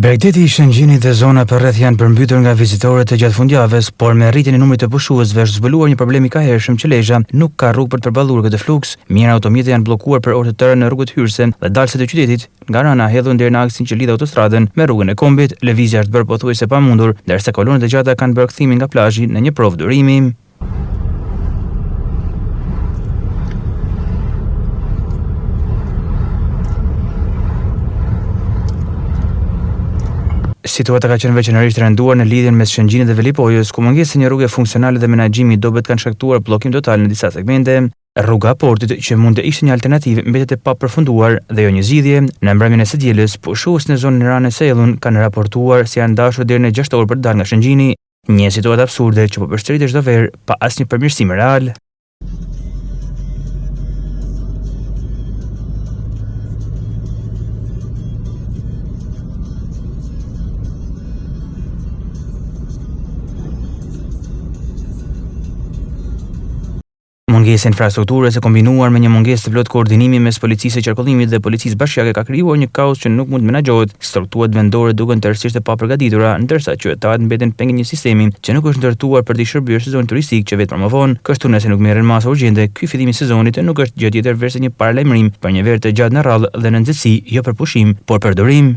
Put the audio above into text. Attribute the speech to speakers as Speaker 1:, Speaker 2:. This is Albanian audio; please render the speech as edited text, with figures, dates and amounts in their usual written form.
Speaker 1: Bregdeti i Shëngjinit dhe zona përreth janë përmbytur nga vizitorët e gjatë fundjavës, por me rritjen e numrit të pushuesve është zbuluar një problem i kahhershëm që Lezhë nuk ka rrugë për të përballuar këtë fluks. Mijëra automjete janë bllokuar për orë të tëra në rrugët hyrëse dhe dalëse të qytetit, nga rana hedhur deri në aksin që lidh autostradën me rrugën e Kombit. Lëvizja është bërë pothuajse pamundur, ndërsa kolonët e gjata kanë bërë kthimin nga plazhi në një provë durimi. Situata ka qenë veçanërisht e rënduar në lidhjen mes Shëngjinit dhe Velipojës, ku mungesë një rrugë funksionale dhe menaxhimi i dobët kanë shkaktuar bllokim total në disa segmente. Rruga Portit, që mund të ishte një alternativë, mbetet e papërfunduar dhe jo një zgjidhje. Në mbrëmjen e së dielës, pushues në zonën e Ranës së Ellun kanë raportuar se janë dashur deri në 6 orë për të dalë nga Shëngjini, një situatë absurde që po përsëritet çdo verë pa asnjë përmirësim real. Mungesa e infrastrukturës e kombinuar me një mungesë të plot koordinimi mes policisë së qarkullimit dhe policisë bashkiake ka krijuar një kaos që nuk mund menaxhohet. Strukturat vendore duken tërësisht e papërgatitura, ndërsa qytetarët mbeten pengë një sistemi që nuk është ndërtuar për të shërbyer sezonin turistik që vetë promovon. Kështu nëse nuk merren masa urgjente, ky fillim i sezonit nuk është gjë tjetër veçse një paralajmërim për një verë të gjatë në rrallë dhe në nxehtësi, jo për pushim, por për durim.